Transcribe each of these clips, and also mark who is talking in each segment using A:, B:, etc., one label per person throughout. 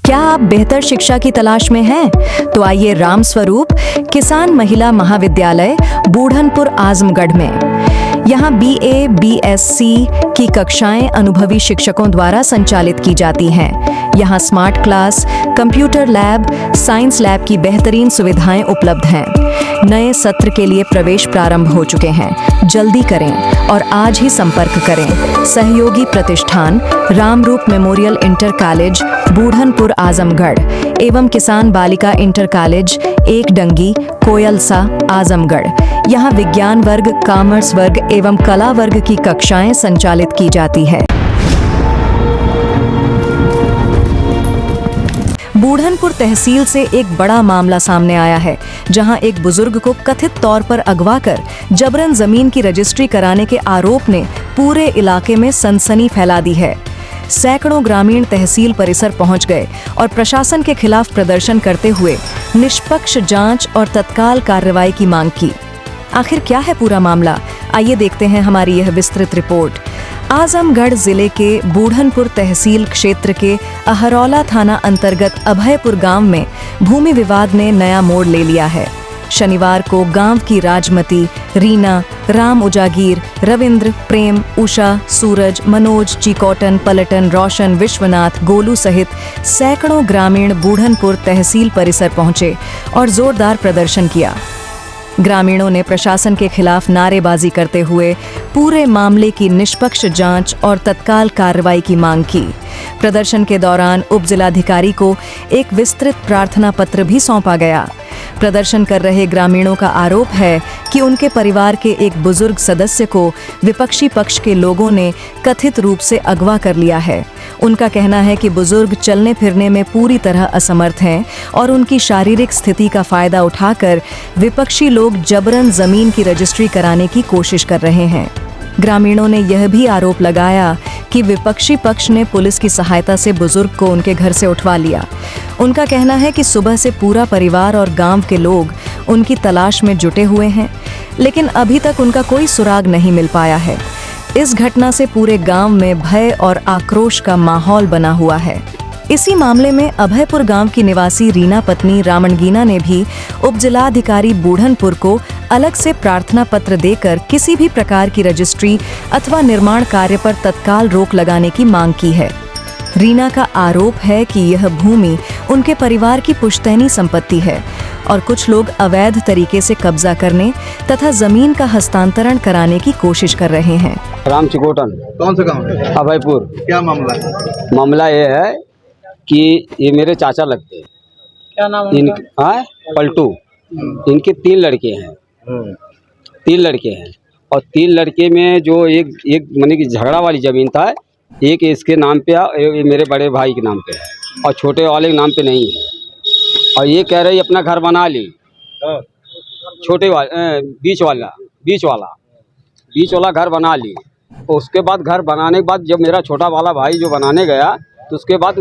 A: क्या आप बेहतर शिक्षा की तलाश में हैं? तो आइए राम स्वरूप किसान महिला महाविद्यालय बूढ़नपुर आजमगढ़ में। यहाँ BA, BSc की कक्षाएं अनुभवी शिक्षकों द्वारा संचालित की जाती हैं। यहाँ smart class, computer lab, science lab की बेहतरीन सुविधाएं उपलब्ध हैं। नए सत्र के लिए प्रवेश प्रारंभ हो चुके हैं। जल्दी करें और आज ही संपर्क करें। सहयोगी प्रतिष्ठान Ramroop memorial inter college Budhanpur Azamgarh एवं किसान बालिका इंटर कॉलेज एक डंगी कोयलसा आजमगढ़। यहाँ विज्ञान वर्ग, कॉमर्स वर्ग एवं कला वर्ग की कक्षाएं संचालित की जाती है। बूढ़नपुर तहसील से एक बड़ा मामला सामने आया है, जहां एक बुजुर्ग को कथित तौर पर अगवा कर जबरन जमीन की रजिस्ट्री कराने के आरोप ने पूरे इलाके में सनसनी फैला दी है। सैकड़ों ग्रामीण तहसील परिसर पहुंच गए और प्रशासन के खिलाफ प्रदर्शन करते हुए निष्पक्ष जांच और तत्काल कार्रवाई की मांग की। आखिर क्या है पूरा मामला, आइए देखते हैं हमारी यह विस्तृत रिपोर्ट। आजमगढ़ जिले के बूढ़नपुर तहसील क्षेत्र के अहरौला थाना अंतर्गत अभयपुर गांव में भूमि विवाद ने नया मोड़ ले लिया है। शनिवार को गांव की राजमती, रीना, राम उजागीर, रविंद्र, प्रेम, उषा, सूरज, मनोज, चिकोटन, पलटन, रोशन, विश्वनाथ, गोलू सहित सैकड़ों ग्रामीण बूढ़नपुर तहसील परिसर पहुंचे और जोरदार प्रदर्शन किया। ग्रामीणों ने प्रशासन के खिलाफ नारेबाजी करते हुए पूरे मामले की निष्पक्ष जांच और तत्काल कार्रवाई की मांग की। प्रदर्शन के दौरान उप जिलाधिकारी को एक विस्तृत प्रार्थना पत्र भी सौंपा गया। प्रदर्शन कर रहे ग्रामीणों का आरोप है कि उनके परिवार के एक बुजुर्ग सदस्य को विपक्षी पक्ष के लोगों ने कथित रूप से अगवा कर लिया है। उनका कहना है कि बुजुर्ग चलने फिरने में पूरी तरह असमर्थ हैं और उनकी शारीरिक स्थिति का फायदा उठाकर विपक्षी लोग जबरन जमीन की रजिस्ट्री कराने की कोशिश कर रहे हैं। ग्रामीणों ने यह भी आरोप लगाया कि विपक्षी पक्ष ने पुलिस की सहायता से बुजुर्ग को उनके घर से उठवा लिया। उनका कहना है कि सुबह से पूरा परिवार और गांव के लोग उनकी तलाश में जुटे हुए हैं, लेकिन अभी तक उनका कोई सुराग नहीं मिल पाया है। इस घटना से पूरे गांव में भय और आक्रोश का माहौल बना हुआ है। इसी मामले में अभयपुर गांव की निवासी रीना पत्नी रामणगीना ने भी उपजिलाधिकारी बूढ़नपुर को अलग से प्रार्थना पत्र देकर किसी भी प्रकार की रजिस्ट्री अथवा निर्माण कार्य पर तत्काल रोक लगाने की मांग की है। रीना का आरोप है कि यह भूमि उनके परिवार की पुश्तैनी संपत्ति है और कुछ लोग अवैध तरीके से कब्जा करने तथा जमीन का हस्तांतरण कराने की कोशिश कर रहे हैं।
B: राम चिकोटन।
C: कौन सा गांव है?
B: अभयपुर।
C: क्या मामला है?
B: मामला ये है कि ये मेरे चाचा लगते हैं।
C: क्या नाम है?
B: पलटू। इनके 3 लड़के हैं। 3 लड़के हैं और 3 लड़के में जो एक माने कि झगड़ा वाली जमीन था, एक इसके नाम पे है, मेरे बड़े भाई के नाम पे है और छोटे वाले के नाम पे नहीं है। और ये कह रहे अपना घर बना ली। छोटे वाले बीच वाला घर बना ली। उसके बाद घर बनाने के बाद जब मेरा छोटा वाला भाई जो बनाने गया तो उसके बाद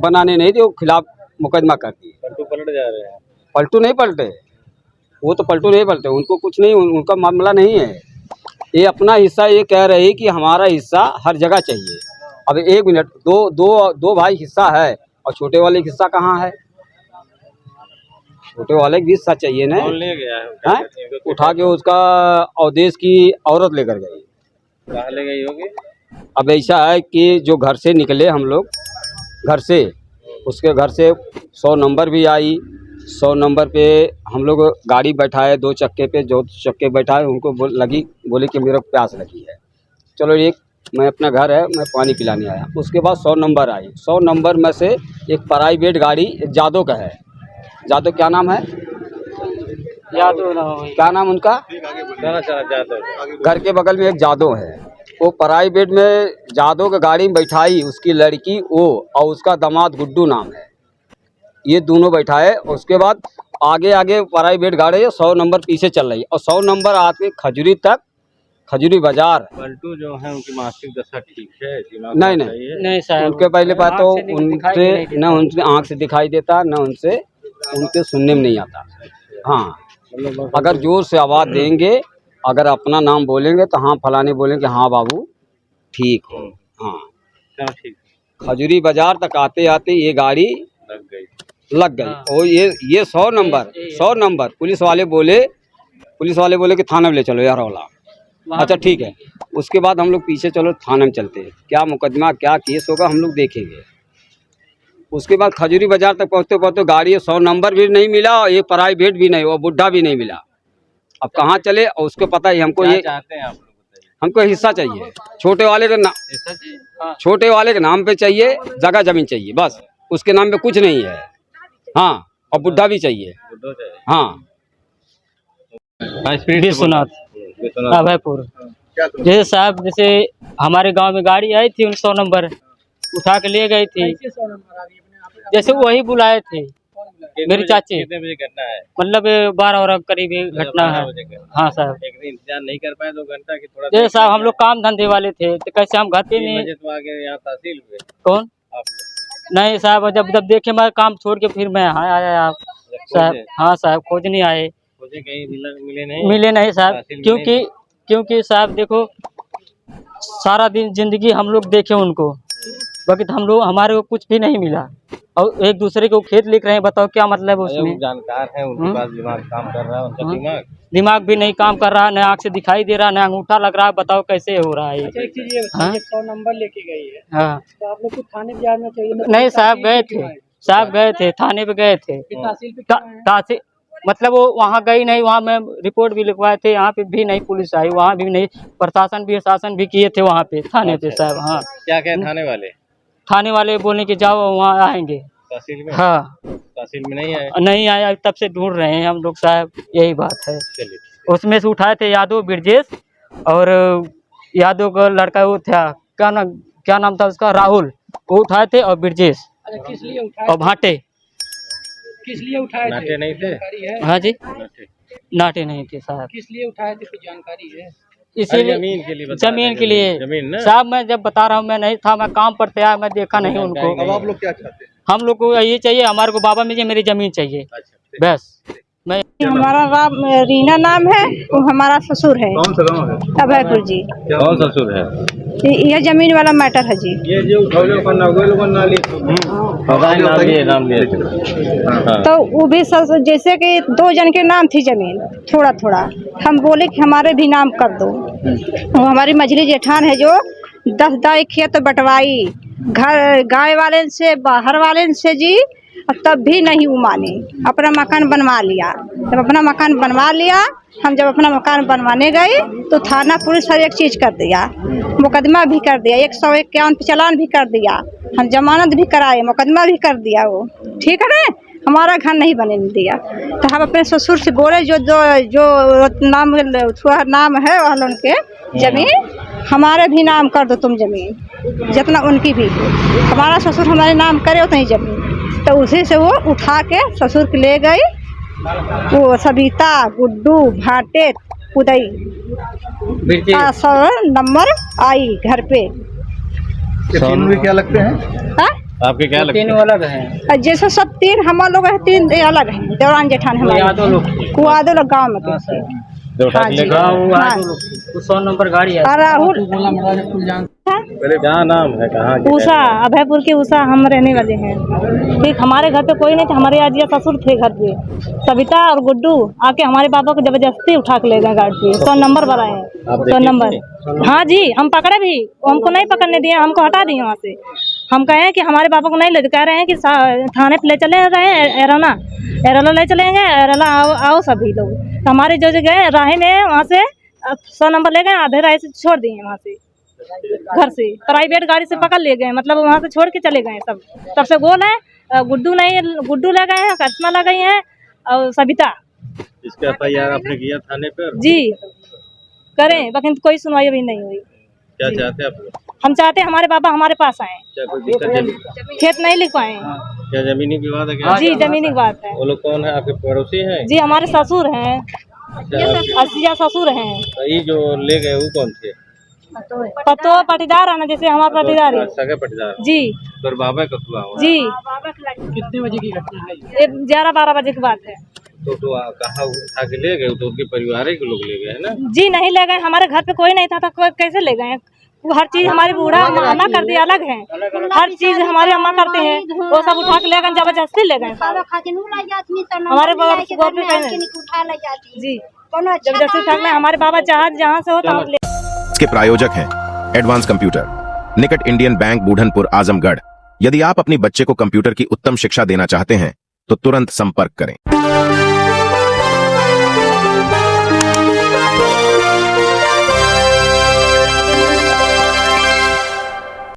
B: बनाने नहीं थे, वो खिलाफ मुकदमा कर दिए।
C: पलटू पलट जा रहे हैं।
B: पलटू नहीं पलटे, वो तो पलटू नहीं पलटे, उनको कुछ नहीं, उनका मामला नहीं है। ये अपना हिस्सा ये कह रहे हैं कि हमारा हिस्सा हर जगह चाहिए। अब 1 मिनट, दो भाई हिस्सा है और छोटे वाले का हिस्सा कहाँ है? छोटे वाले का हिस्सा चाहिए ना।
C: कौन ले गया है?
B: उठा के उसका अवदेश की औरत लेकर गई।
C: कहाँ ले गई होगी?
B: अब ऐसा है कि जो घर से निकले हम लोग घर से, उसके घर से 100 नंबर भी आई। 100 नंबर पे हम लोग गाड़ी बैठाए, 2 चक्के पे, जो चक्के बैठाए उनको बोले कि मेरे को प्यास लगी है, चलो मैं अपना घर है, मैं पानी पिलाने आया। उसके बाद 100 नंबर आई। 100 नंबर में से एक प्राइवेट गाड़ी जादव का है। जादव क्या नाम है?
C: जादव।
B: क्या नाम उनका?
C: जादव।
B: घर के बगल में एक जादव है, वो प्राइवेट में जादव की गाड़ी में बैठाई उसकी लड़की वो और उसका दामाद गुड्डू नाम है। ये दोनों बैठाए। उसके बाद आगे प्राइवेट गाड़ी 100 नंबर पीछे चल रही और 100 नंबर आके खजूरी तक, खजूरी बाजार।
C: पलटू जो है उनकी मानसिक दशा ठीक है?
B: नहीं साहब, उनके पहले बात तो उनसे न उनसे आँख से दिखाई देता, न उनके सुनने में नहीं आता। हाँ, अगर जोर से आवाज़ देंगे, अगर अपना नाम बोलेंगे तो हाँ फलाने बोलेंगे हाँ बाबू ठीक हो। हाँ
C: चलो ठीक।
B: खजूरी बाजार तक आते आते ये गाड़ी लग गई। और ये 100 नंबर पुलिस वाले बोले कि थाने में ले चलो यार वाला। अच्छा ठीक है। उसके बाद हम लोग पीछे चलो थाने में चलते हैं, क्या मुकदमा क्या केस होगा हम लोग देखेंगे। उसके बाद खजूरी बाजार तक पहुँचते पहुँचते गाड़ी 100 नंबर भी नहीं मिला और ये प्राइवेट भी नहीं, वो बुढ़ा भी नहीं मिला। अब कहाँ चले और उसको पता है हमको, ये
C: चाहते हैं आप लोग बताइए।
B: हमको हिस्सा चाहिए, छोटे वाले के नाम पे चाहिए, जगह जमीन चाहिए बस, उसके नाम पे कुछ नहीं है। हाँ, और बुढ़ा भी चाहिए। हाँ,
D: विश्वनाथ अभयपुर। जैसे साहब, जैसे हमारे गांव में गाड़ी आई थी 100 नंबर उठा के ले गई थी। जैसे वही बुलाए थे मेरी चाची।
C: कितने बजे घटना है?
D: मतलब 12 और करीब घटना है। हाँ साहब,
C: एक दिन इंतजार नहीं कर पाए 2 घंटा की? थोड़ा
D: जैसे साहब हम लोग काम धंधे वाले थे तो कैसे हम घर पे नहीं।
C: बजे तो आगे यहाँ तहसील हुए
D: कौन?
C: आप
D: नहीं साहब, जब देखे मैं काम छोड़ के फिर मैं यहाँ आया आप साहब। हाँ साहब, खोज नहीं आए,
C: मुझे कहीं मिले नहीं
D: साहब। क्योंकि साहब देखो, सारा दिन जिंदगी हम लोग देखे उनको, बाकी हमारे को कुछ भी नहीं मिला। और एक दूसरे को खेत लिख रहे हैं, बताओ क्या मतलब उसमें।
C: जानकार है उनके पास, दिमाग काम कर रहा है उनका।
D: दिमाग भी नहीं काम कर रहा, न आँख से दिखाई दे रहा, न अंगूठा लग रहा है। बताओ कैसे हो रहा है।
E: अच्छा, एक चीज ये बताइए, 100 नंबर लेके गई है,
D: हाँ
E: तो आप लोग को थाने भी आना चाहिए।
D: नहीं साहब, गए थे थाने पे गए थे।
E: तहसील पे क्यों आए?
D: तहसील मतलब वो वहाँ गई नहीं, वहाँ मैं रिपोर्ट भी लिखवाए थे, यहाँ पे भी नहीं पुलिस आई, वहाँ भी नहीं, प्रशासन भी शासन भी किए थे वहाँ पे थाने पे साहब। हाँ,
C: क्या थाने वाले
D: बोलने के जाओ वहाँ आएंगे
C: तहसील में?
D: हाँ,
C: तहसील में नहीं
D: आया, तब से ढूंढ रहे हैं हम लोग साहब, यही बात है।
C: चलिए,
D: उसमें से उठाए थे यादव ब्रजेश, और यादव का लड़का वो था, क्या नाम था उसका, राहुल, वो उठाए थे, और ब्रजेश
E: अच्छा, किस लिए उठाए?
D: और भाटे।
E: किस लिए उठाए
C: नाटे
E: थे?
C: नहीं थे?
E: जानकारी है?
D: हाँ जी, नाटे नहीं थे साहब।
E: किस लिए उठाए थे, कुछ जानकारी है?
D: इसीलिए
C: जमीन के लिए बता
D: जमीन
C: रहे
D: के लिए
C: हैं। जमीन ना?
D: साहब, मैं जब बता रहा हूँ, मैं नहीं था, मैं काम पर था, मैं देखा नहीं उनको।
C: अब आप
E: लोग क्या चाहते हैं?
D: हम लोग को ये चाहिए, हमारे को बाबा मुझे मेरी जमीन चाहिए बस। मैं
F: हमारा रीना नाम है, वो हमारा ससुर है।
C: कौन सा गाँव है?
F: अभयपुर जी।
C: कौन ससुर है?
F: यह जमीन वाला मैटर है जी।
C: ये जो नाम लिए
F: तो वो भी जैसे कि 2 जन के नाम थी जमीन, थोड़ा थोड़ा। हम बोले कि हमारे भी नाम कर दो। वो हमारी मझली जेठान है जो 10 दाई खेत बंटवाई, घर गाय वाले से, बाहर वाले से जी, तब भी नहीं वो माने। अपना मकान बनवा लिया। जब अपना मकान बनवा लिया, हम जब अपना मकान बनवाने गए तो थाना पुलिस हर एक चीज़ कर दिया, मुकदमा भी कर दिया, 151 पे चालान भी कर दिया, हम जमानत भी कराए, मुकदमा भी कर दिया। वो ठीक है ना, हमारा घर नहीं बनने दिया। तो हम अपने ससुर से बोले, जो नाम है वालों के जमीन, हमारे भी नाम कर दो तुम जमीन, जितना उनकी भी। हमारा ससुर हमारे नाम करे उतनी जमीन। तो उसी से वो उठा के ससुर के ले गई। वो सबिता, गुड्डू, भाटे, उदय 100 नंबर आई घर पे।
C: क्या लगते हैं?
F: हाँ?
C: आपके क्या लगते हैं?
D: अलग है,
F: जैसे सब 3 हम लोग हैं, 3 अलग हैं। देवरान जेठान हमारे, वो आदो लोग गाँव में के। हाँ जी, हाँ।
D: 100 नंबर गाड़ी है।
F: राहुल
C: क्या नाम है, कहाँ के?
F: उषा, अभयपुर की उषा, हम रहने वाले हैं। ठीक, हमारे घर पे कोई नहीं था, हमारे आजिया ससुर थे घर पे। सविता और गुड्डू आके हमारे पापा को जबरदस्ती उठा के ले गए गाड़ी पे। 100 नंबर बनाए हैं, 100 नंबर। हाँ जी, हम पकड़े भी, हमको नहीं पकड़ने दिए, हमको हटा दिए वहाँ से। हम कहे कि हमारे पापा को नहीं ले, कह रहे हैं कि थाने पे ले चले रहे हैं, एरोला ले चलेंगे, एरोला आओ सभी लोग। तो हमारे जो गए राह में, वहाँ से 100 नंबर ले गए, आधे राह से छोड़ दिए वहाँ से, घर से प्राइवेट गाड़ी से पकड़ ले गए, मतलब वहाँ से छोड़ के चले गए सब। तब से गोल है, गुड्डू ले गए हैं, करिश्मा ले गई हैं, और सबिता।
C: इसका FIR आपने किया थाने पर?
F: जी करें, लेकिन कोई सुनवाई अभी नहीं हुई।
C: क्या चाहते हैं आप लोग?
F: हम चाहते हैं हमारे पापा हमारे पास आए।
C: क्या कोई दिक्कत?
F: खेत नहीं लिख पाए।
C: क्या जमीनी विवाद है क्या?
F: जी, जमीनी बात है।
C: वो लोग कौन है, आपके पड़ोसी हैं?
F: जी, हमारे ससुर हैं, असिया ससुर हैं।
C: ये जो ले गए वो कौन थे?
F: पतो पटीदार है ना, जैसे हमारा पटीदार है
C: सगे पटीदार
F: जी।
C: तो बाबा का हुआ
F: जी,
E: कितने बजे की घटना है?
F: 11-12 बजे की बात है।
C: तो कहाँ उठा के ले गए? तो उनके परिवार के लोग ले गए है ना?
F: जी नहीं ले गए, हमारे घर पे कोई नहीं था, तो कैसे ले गए? वो हर चीज हमारी बूढ़ा अम्मा करती अलग है, हर चीज हमारे अम्मा करते हैं, वो सब उठा के ले गए, जबरदस्ती ले गए हमारे बाबा जी, जबरदस्ती उठा के हमारे बाबा जहाँ से हो तो हम
G: इसके प्रायोजक हैं एडवांस कंप्यूटर, निकट इंडियन बैंक, बूढ़नपुर, आजमगढ़। यदि आप अपनी बच्चे को कंप्यूटर की उत्तम शिक्षा देना चाहते हैं तो तुरंत संपर्क करें।